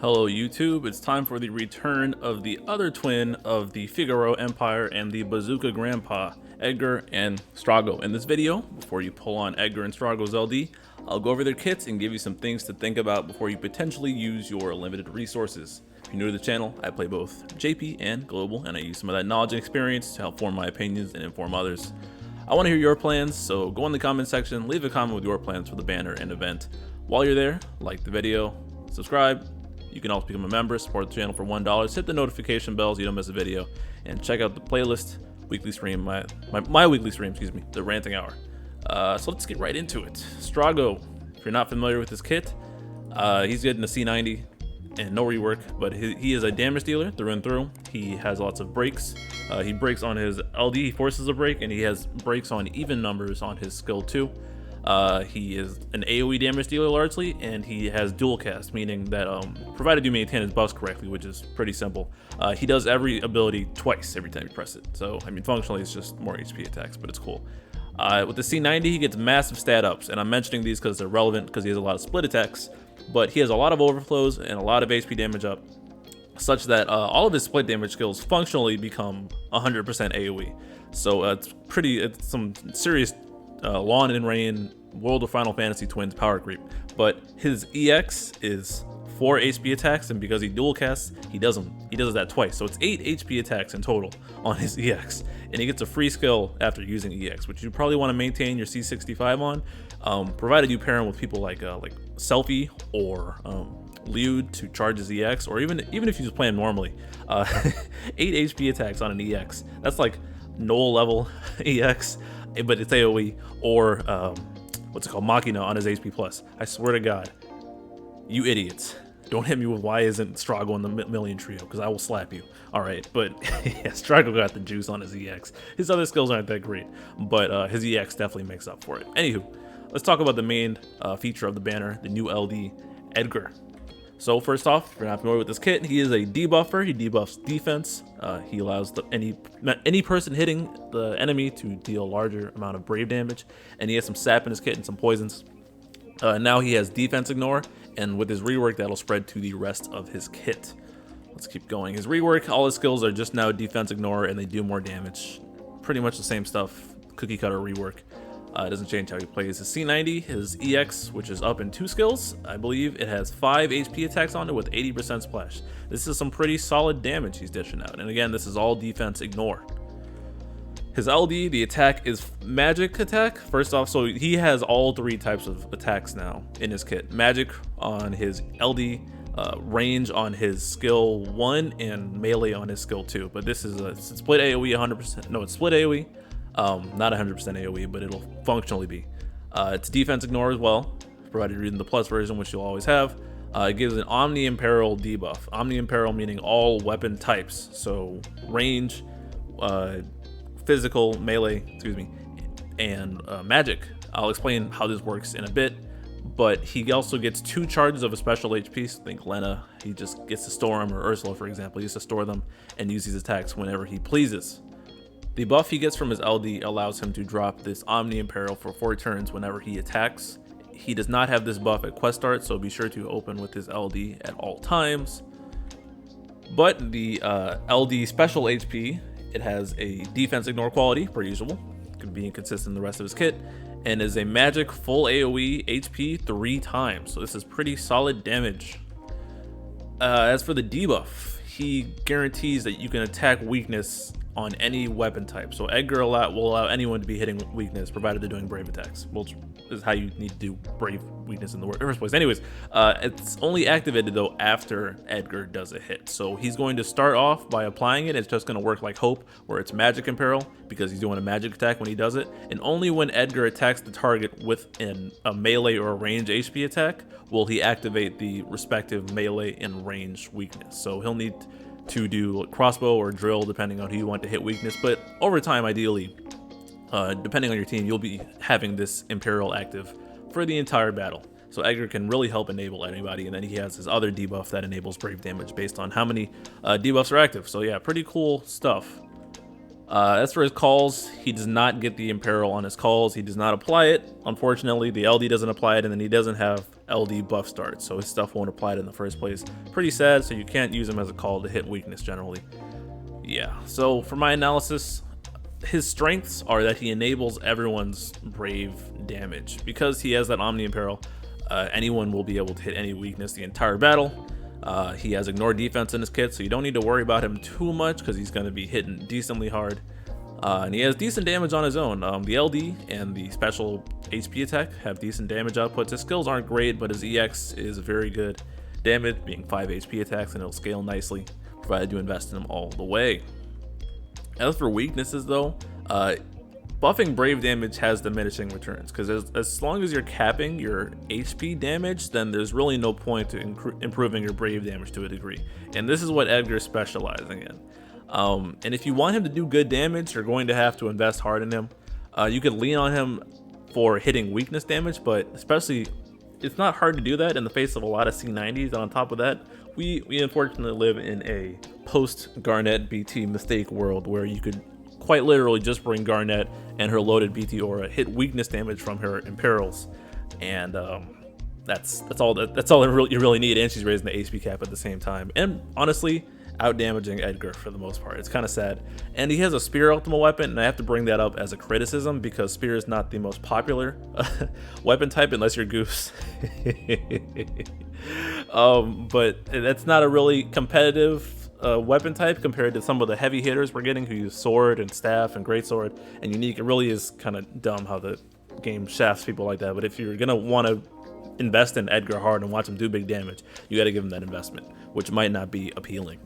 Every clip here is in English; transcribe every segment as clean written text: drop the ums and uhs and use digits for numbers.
Hello YouTube, it's time for the return of the other twin of the Figaro Empire and the Bazooka Grandpa, Edgar and Strago. In this video, before you pull on Edgar and Strago's LD, I'll go over their kits and give you some things to think about before you potentially use your limited resources. If you're new to the channel, I play both JP and Global, and I use some of that knowledge and experience to help form my opinions and inform others. I want to hear your plans, so go in the comment section, leave a comment with your plans for the banner and event. While you're there, like the video, subscribe. You can also become a member, support the channel for $1, hit the notification bells so you don't miss a video, and check out the playlist, weekly stream, my weekly stream, excuse me, the Ranting Hour. So let's get right into it. Strago, if you're not familiar with this kit, he's getting a C90 and no rework, but he is a damage dealer through and through. He has lots of breaks. He breaks on his LD, he forces a break, and he has breaks on even numbers on his skill 2. He is an AoE damage dealer largely, and he has dual cast, meaning that provided you maintain his buffs correctly, which is pretty simple, he does every ability twice every time you press it. So I mean, functionally it's just more HP attacks, but it's cool. With the C90 he gets massive stat ups, and I'm mentioning these because they're relevant because he has a lot of split attacks, but he has a lot of overflows and a lot of HP damage up, such that all of his split damage skills functionally become 100% AoE. So it's some serious Lawn and Rain World of Final Fantasy Twins power creep. But his EX is 4 HP attacks, and because he dual casts, he does that twice. So it's 8 HP attacks in total on his EX, and he gets a free skill after using EX, which you probably want to maintain your C65 on, provided you pair him with people like Selfie or Liud to charge his EX, or even if you just play him normally. 8 HP attacks on an EX. That's like null level EX, but it's AoE, or what's it called, Machina on his HP plus. I swear to God, you idiots, don't hit me with why isn't Strago in the million trio, because I will slap you. All right, but yeah, Strago got the juice on his EX. His other skills aren't that great, but his EX definitely makes up for it. Anywho, let's talk about the main feature of the banner, the new LD, Edgar. So first off, if you're not familiar with this kit, he is a debuffer. He debuffs defense. He allows any person hitting the enemy to deal a larger amount of brave damage, and he has some sap in his kit and some poisons. Now he has defense ignore, and with his rework, that'll spread to the rest of his kit. Let's keep going. His rework, all his skills are just now defense ignore, and they do more damage. Pretty much the same stuff, cookie cutter rework. It doesn't change how he plays. His C90, his EX, which is up in 2 skills, I believe it has 5 HP attacks on it with 80% splash. This is some pretty solid damage he's dishing out. And again, this is all defense ignore. His LD, the attack is magic attack. First off, so he has all 3 types of attacks now in his kit. Magic on his LD, range on his skill 1, and melee on his skill 2. But this is a split AoE 100%. No, it's split AoE. Not 100% AoE, but it'll functionally be. It's defense ignore as well, provided you're using the plus version, which you'll always have. It gives an Omnia Imperil debuff. Omnia Imperil meaning all weapon types, so range, physical, melee, excuse me, and magic. I'll explain how this works in a bit, but he also gets 2 charges of a special HP. So think Lena, he just gets to store them, or Ursula, for example, he gets to store them and use these attacks whenever he pleases. The buff he gets from his LD allows him to drop this Omnia Imperil for 4 turns whenever he attacks. He does not have this buff at quest start, so be sure to open with his LD at all times. But the LD special HP, it has a defense ignore quality, per usual, can be inconsistent in the rest of his kit, and is a magic full AoE HP 3 times, so this is pretty solid damage. As for the debuff, he guarantees that you can attack weakness on any weapon type. So Edgar will allow anyone to be hitting weakness, provided they're doing brave attacks, which is how you need to do brave weakness in the first place. Anyways, it's only activated though after Edgar does a hit. So he's going to start off by applying it. It's just going to work like Hope, where it's magic imperil, because he's doing a magic attack when he does it. And only when Edgar attacks the target with a melee or a range HP attack will he activate the respective melee and range weakness. So he'll need to do crossbow or drill depending on who you want to hit weakness, but over time, ideally, depending on your team, you'll be having this Imperial active for the entire battle. So Edgar can really help enable anybody, and then he has his other debuff that enables brave damage based on how many debuffs are active. So yeah, pretty cool stuff. As for his calls, he does not get the Imperial on his calls. He does not apply it. Unfortunately, the LD doesn't apply it, and then he doesn't have LD buff starts, so his stuff won't apply to in the first place. Pretty sad, so you can't use him as a call to hit weakness generally. Yeah, so for my analysis, his strengths are that he enables everyone's brave damage. Because he has that Omnia Apparel, anyone will be able to hit any weakness the entire battle. He has ignore defense in his kit, so you don't need to worry about him too much because he's going to be hitting decently hard. And he has decent damage on his own. The LD and the special HP attack have decent damage outputs. His skills aren't great, but his EX is very good damage, being 5 HP attacks, and it'll scale nicely, provided you invest in them all the way. As for weaknesses though, buffing brave damage has diminishing returns, because as long as you're capping your HP damage, then there's really no point to improving your brave damage to a degree. And this is what Edgar's specializing in. And if you want him to do good damage, you're going to have to invest hard in him. You could lean on him for hitting weakness damage, but especially it's not hard to do that in the face of a lot of C90s. And on top of that, we unfortunately live in a post-Garnet BT mistake world where you could quite literally just bring Garnet and her loaded BT aura, hit weakness damage from her imperils, and that's all you really need. And she's raising the HP cap at the same time, and honestly, out damaging Edgar for the most part. It's kind of sad. And he has a spear ultimate weapon, and I have to bring that up as a criticism because spear is not the most popular weapon type unless you're Goose. But that's not a really competitive weapon type compared to some of the heavy hitters we're getting who use sword and staff and greatsword and unique. It really is kind of dumb how the game shafts people like that. But if you're gonna want to invest in Edgar hard and watch him do big damage, you got to give him that investment, which might not be appealing.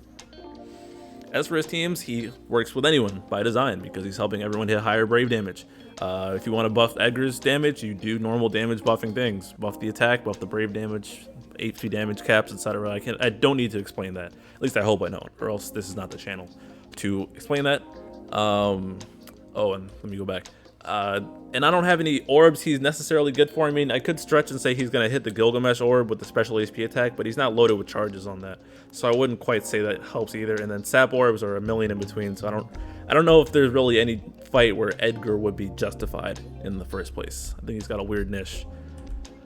As for his teams, he works with anyone by design because he's helping everyone hit higher brave damage. If you want to buff Edgar's damage, you do normal damage buffing things. Buff the attack, buff the brave damage, HP damage caps, etc. I don't need to explain that. At least I hope I don't, or else this is not the channel to explain that. Oh, and let me go back. And I don't have any orbs he's necessarily good for. I mean, I could stretch and say he's going to hit the Gilgamesh orb with the special HP attack, but he's not loaded with charges on that. So I wouldn't quite say that helps either. And then sap orbs are a million in between, so I don't know if there's really any fight where Edgar would be justified in the first place. I think he's got a weird niche.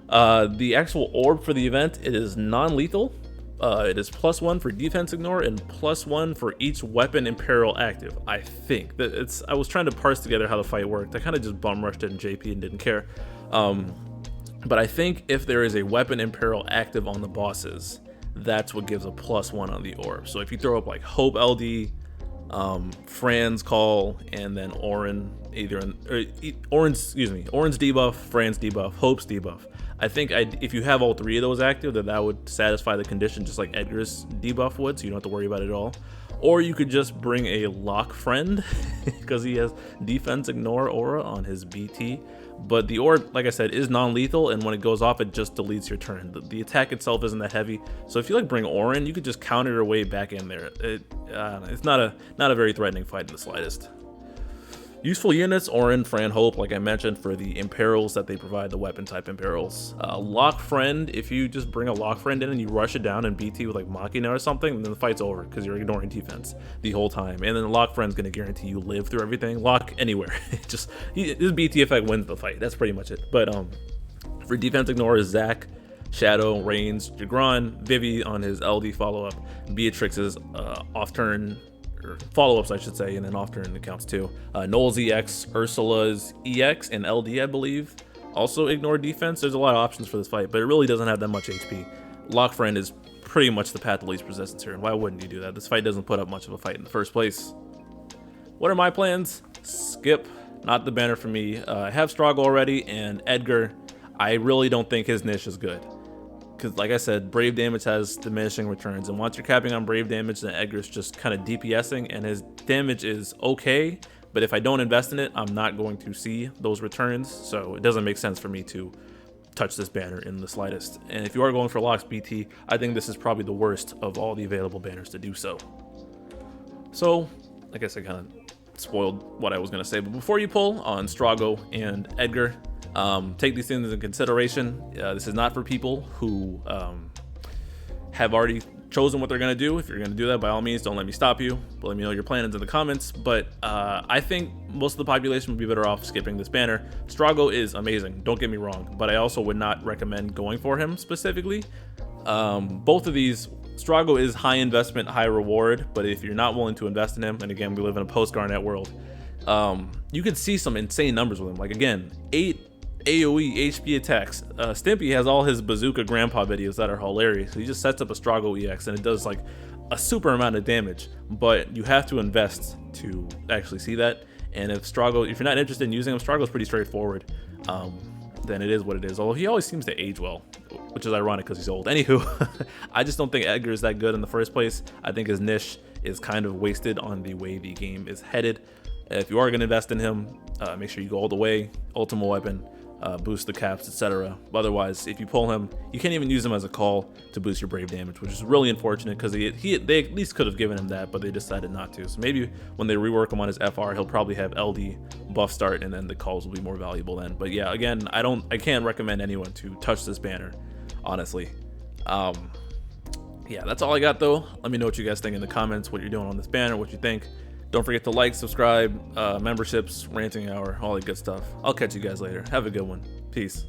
The actual orb for the event, it is non-lethal. It is +1 for defense ignore and +1 for each weapon imperil active. I think that I was trying to parse together how the fight worked. I kind of just bum rushed it in JP and didn't care. But I think if there is a weapon imperil active on the bosses, that's what gives a +1 on the orb. So if you throw up like Hope LD, Fran's call, and then Orin's debuff, Fran's debuff, Hope's debuff. I think if you have all three of those active, then that would satisfy the condition just like Edgar's debuff would, so you don't have to worry about it at all. Or you could just bring a lock friend because he has defense ignore aura on his BT. But the orb, like I said, is non-lethal, and when it goes off, it just deletes your turn. The attack itself isn't that heavy, so if you like bring Orin, you could just counter your way back in there. It's not a very threatening fight in the slightest. Useful units, Orin, Fran, Hope, like I mentioned, for the imperils that they provide, the weapon type imperils. Lock Friend, if you just bring a Lock Friend in and you rush it down and BT with like Machina or something, then the fight's over because you're ignoring defense the whole time. And then the Lock Friend's going to guarantee you live through everything. Lock anywhere. This BT effect wins the fight. That's pretty much it. But for defense ignore is Zac, Shadow, Reigns, Jagron, Vivi on his LD follow-up, Beatrix's off-turn, or follow-ups I should say, and then off-turn accounts too. Noel's EX, Ursula's EX, and LD I believe also ignore defense. There's a lot of options for this fight, but it really doesn't have that much HP. Lock Friend is pretty much the path to least resistance here, and why wouldn't you do that? This fight doesn't put up much of a fight in the first place. What are my plans? Skip, not the banner for me. I have Strago already, and Edgar, I really don't think his niche is good. Because like I said, brave damage has diminishing returns, and once you're capping on brave damage, then Edgar's just kind of DPSing, and his damage is okay, but if I don't invest in it, I'm not going to see those returns, so it doesn't make sense for me to touch this banner in the slightest. And if you are going for Locks BT, I think this is probably the worst of all the available banners to do so. So, I guess I kind of spoiled what I was going to say, but before you pull on Strago and Edgar, take these things into consideration. This is not for people who have already chosen what they're going to do. If you're going to do that, by all means, don't let me stop you, but let me know your plans in the comments. But I think most of the population would be better off skipping this banner. Strago is amazing, don't get me wrong, but I also would not recommend going for him specifically. Both of these, Strago is high investment, high reward, but if you're not willing to invest in him, and again, we live in a post-Garnet world, you could see some insane numbers with him. Like again, 8 AoE HP attacks. Stimpy has all his Bazooka Grandpa videos that are hilarious. He just sets up a Strago EX and it does like a super amount of damage, but you have to invest to actually see that. And if you're not interested in using him, Strago's pretty straightforward. Then it is what it is. Although he always seems to age well, which is ironic because he's old. Anywho, I just don't think Edgar is that good in the first place. I think his niche is kind of wasted on the way the game is headed. If you are going to invest in him, make sure you go all the way. Ultimate weapon, boost the caps, etc. Otherwise, if you pull him, you can't even use him as a call to boost your brave damage, which is really unfortunate because they at least could have given him that, but they decided not to. So maybe when they rework him on his FR, he'll probably have LD buff start, and then the calls will be more valuable then. But yeah, again, I can't recommend anyone to touch this banner, honestly. Yeah, that's all I got though. Let me know what you guys think in the comments, what you're doing on this banner, what you think. Don't forget to like, subscribe, memberships, Ranting Hour, all that good stuff. I'll catch you guys later. Have a good one. Peace.